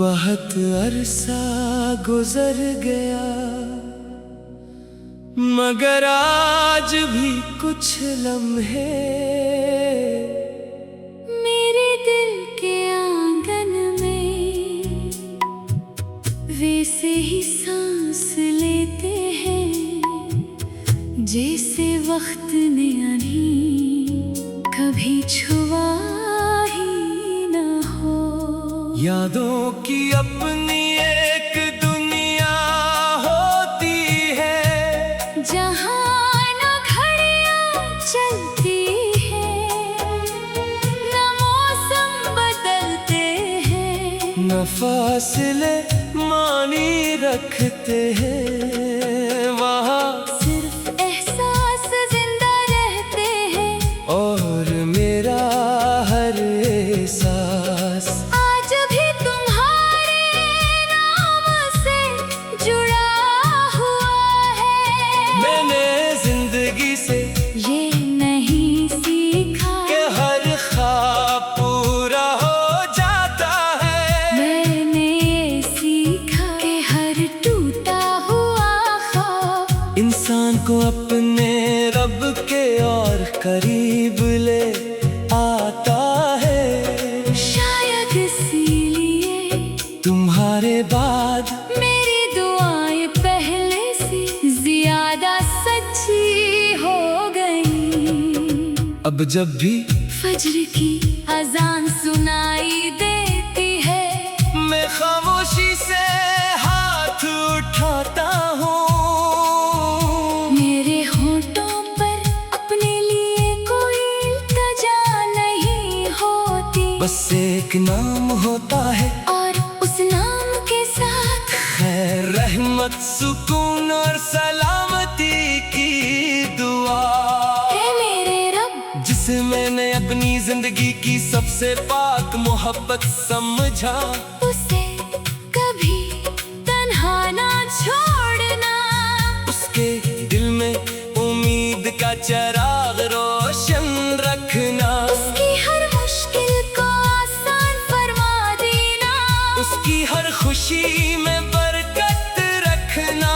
बहुत अरसा गुजर गया, मगर आज भी कुछ लम्हे मेरे दिल के आंगन में वैसे ही सांस लेते हैं, जैसे वक्त ने अभी कभी छुआ ही न हो। यादों की अपनी एक दुनिया होती है, जहाँ न घड़ियाँ चलती हैं, न मौसम बदलते हैं, न फासले मानी रखते हैं। वहाँ सिर्फ एहसास जिंदा रहते हैं, और मेरा हर एहसास आज भी तुम्हारे नाम से जुड़ा हुआ है। मैंने जिंदगी से ये नहीं सीखा कि हर ख्वाब पूरा हो जाता है। मैंने ये सीखा कि हर टूटा हुआ ख्वाब इंसान को अपने रब के और करीब ले आता है। शायद इसीलिए तुम्हारे बाद मेरी दुआएं पहले से ज्यादा सच्ची हो गई। अब जब भी फज्र की अजान सुनाई देती है, मैं खामोशी से हाथ उठाता हूँ। मेरे होठों पर अपने लिए कोई इल्तिजा नहीं होती, बस एक नाम होता है, और उस नाम के साथ खैर, रहमत, सुकून और सलामती की दुआ। है मेरे रब, जिसे मैंने अपनी जिंदगी की सबसे पाक मोहब्बत समझा। उसे कभी तन्हा ना छोड़ना। उसके दिल में उम्मीद का चिराग रोशन रखना। उसकी हर मुश्किल को आसान फरमा देना। उसकी हर खुशी में बरकत रखना।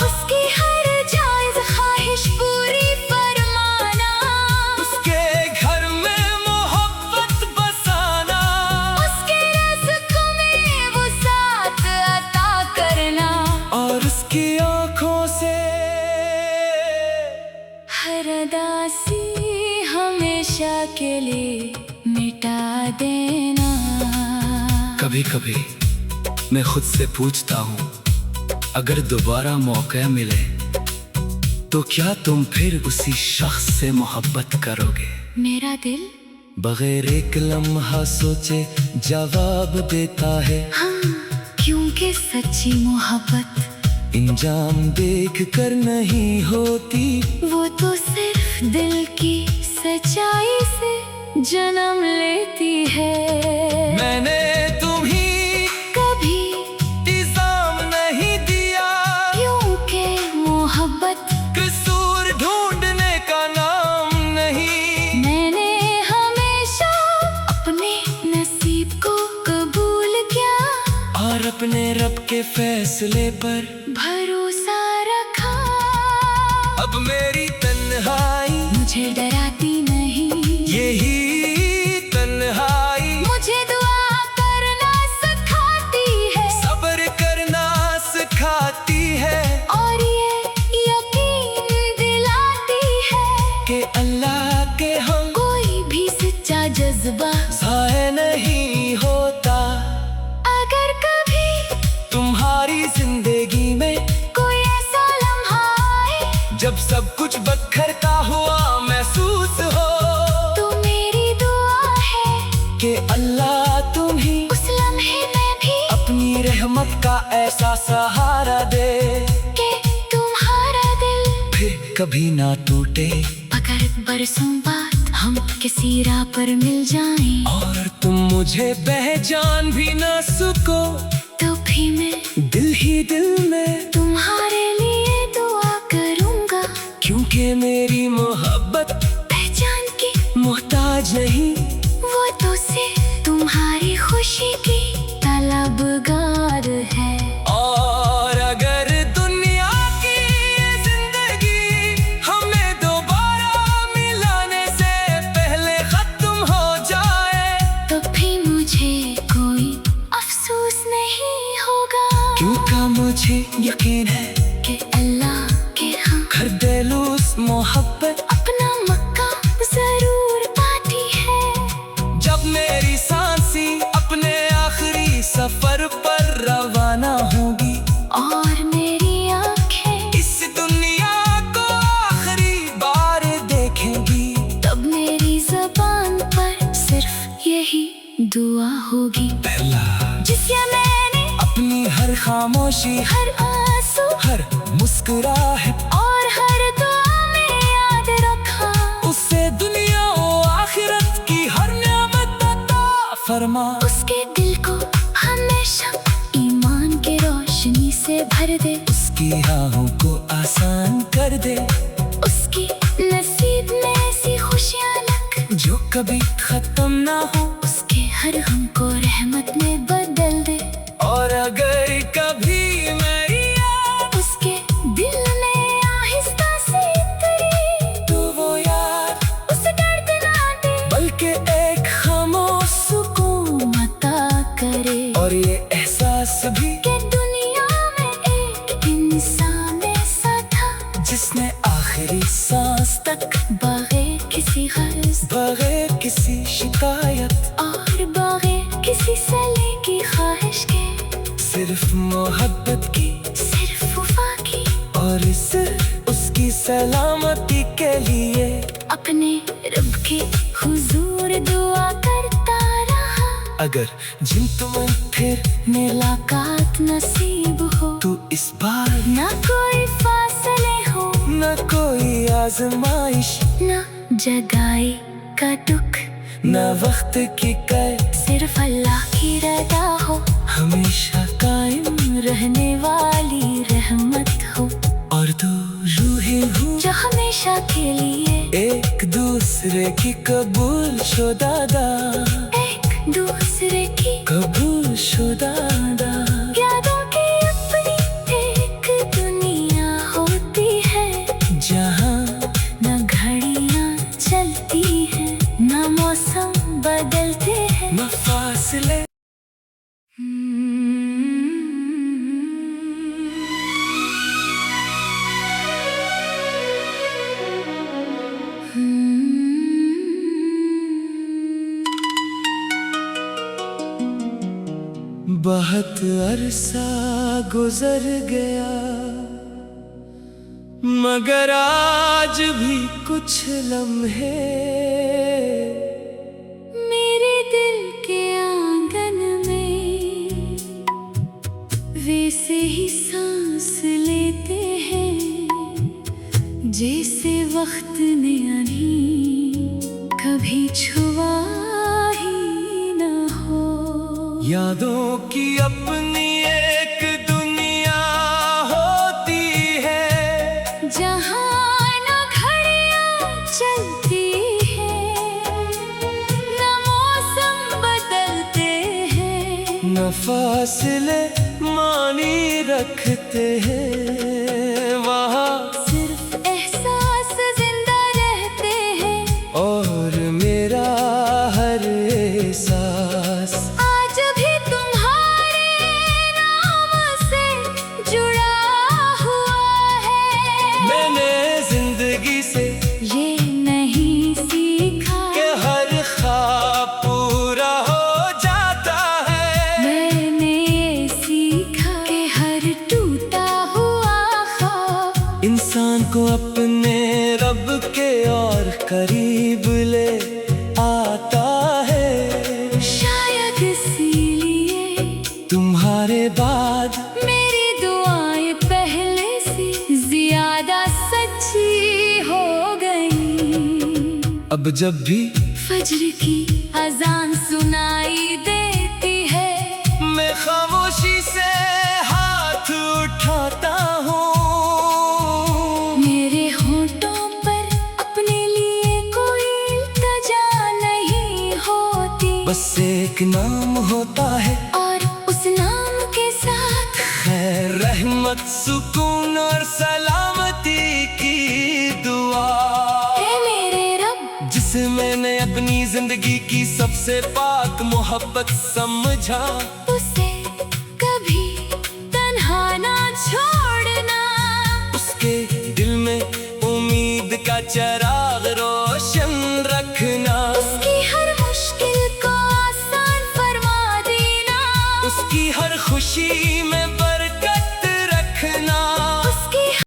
उसकी हर जायज ख्वाहिश पूरी फरमाना। उसके घर में मोहब्बत बसाना। उसके रिज़्क़ में वसाअत अता करना। और उसकी आँखों से हर उदासी हमेशा के लिए मिटा देना। कभी कभी मैं खुद से पूछता हूँ, अगर दोबारा मौका मिले तो क्या तुम फिर उसी शख्स से मोहब्बत करोगे? मेरा दिल बगैर एक लम्हा सोचे जवाब देता है। हाँ, क्योंकि सच्ची मोहब्बत इंजाम देख कर नहीं होती, वो तो सिर्फ दिल की सच्चाई से जन्म लेती है। मैंने तुम्हीं कभी इल्जाम नहीं दिया, क्योंकि मोहब्बत कसूर ढूंढने का नाम नहीं। मैंने हमेशा अपने नसीब को कबूल किया, और अपने रब के फैसले पर भरोसा रखा। अब मेरी तन्हाई मुझे डराती नहीं, यही तन्हाई मुझे दुआ करना सिखाती है, सब्र करना सिखाती है, और ये यकीन दिलाती है कि अल्लाह के हम कोई भी सच्चा जज्बा ज़ाया नहीं होता। अगर कभी तुम्हारी जिंदगी में कोई ऐसा लम्हा आए जब सब कुछ बखरता हुआ महसूस हो, तो मेरी दुआ है कि अल्लाह तुम्ही उस लम्हे में भी अपनी रहमत का ऐसा सहारा दे कि तुम्हारा दिल फिर कभी ना टूटे। अगर बरसों बाद हम किसी राह पर मिल जाएं, और तुम मुझे पहचान भी ना सको, तो भी मैं दिल ही दिल में तुम्हारे लिए दुआ करूंगा। क्योंकि मेरी मोहब्बत पहचान की मोहताज नहीं, वो तो सिर्फ तुम्हारी खुशी की तलबगार मुझे यकीन है कि अल्लाह के हाँ घर दिलूस मोहब्बत अपना मक्का जरूर पाती है। जब मेरी सांसी अपने आखिरी सफर पर रवाना होगी और मेरी आंखें इस दुनिया को आखिरी बार देखेंगी, तब मेरी ज़बान पर सिर्फ यही दुआ होगी। पहला जिसे मैंने अपनी हर खामोशी, हर आंसू, हर मुस्कुराहट और हर दुआ में याद रखा, उससे दुनिया और आखिरत की हर नेमत अता फरमा। उसके दिल को हमेशा ईमान के रोशनी से भर दे, उसकी राहों को आसान कर दे, उसकी नसीब में ऐसी खुशियाँ लग जो कभी खत्म ना हो, उसके हर गम को रहमत में बदल दे। और अगर कभी मेरी याद उसके दिल में आहिस्ता से उतरी, तो वो याद उसे दर्द ना दे बल्कि एक खामोश सुकून अता करे। और ये एहसास भी कि दुनिया में एक इंसान ऐसा था जिसने आखिरी सांस तक बगैर किसी गर्ज बगैर किसी शिकायत और बगैर किसी सले की ख्वाहिश के सिर्फ मोहब्बत की सिर्फ वफा की और सिर्फ उसकी सलामती के लिए अपने रब के हुजूर दुआ करता रहा। अगर जिन तुम फिर मुलाकात नसीब हो तू इस बार ना कोई फासले हो, न कोई आजमाइश, ना जगाई का दुख, न वक्त की कैद, सिर्फ अल्लाह की रदा हो, हमेशा कायम रहने वाली रहमत हो, और दो रूहें हूँ जो हमेशा के लिए एक दूसरे की कबूल शुदा, एक दूसरे की कबूल शुदा। यादों की अपनी एक दुनिया होती है, जहाँ न घड़ियाँ चलती हैं, न मौसम बदलते हैं। न फासले बहुत अरसा गुजर गया मगर आज भी कुछ लम्हे मेरे दिल के आंगन में वैसे ही सांस लेते हैं जैसे वक्त ने अभी कभी छुआ ही न हो। यादों की अपनी एक दुनिया होती है, जहाँ न घड़ियाँ चलती हैं, न मौसम बदलते हैं, न फासले मानी रखते हैं, वहाँ सिर्फ एहसास जिंदा रहते हैं। और मेरा हर एहसास आज भी तुम्हारे नाम से जुड़ा हुआ है। मैंने जिंदगी से ये नहीं सीखा कि हर ख्वाब पूरा हो जाता है, मैंने ये सीखा कि हर टूटा हुआ ख्वाब इंसान को अपने रब के और करीब ले आता है। शायद इसीलिए तुम्हारे बाद मेरी दुआएं पहले से ज्यादा सच्ची हो गई। अब जब भी फज्र की अजान सुनाई देती है, मैं खामोशी से हाथ उठाता हूँ, मेरे होठों पर अपने लिए कोई इल्तिजा नहीं होती, बस एक नाम होता है और उस नाम के साथ खैर, रहमत, सुकून और सलामती की दुआ। है मेरे रब जिसे मैंने अपनी जिंदगी की सबसे पाक मोहब्बत समझा, उसे कभी तन्हा ना चरा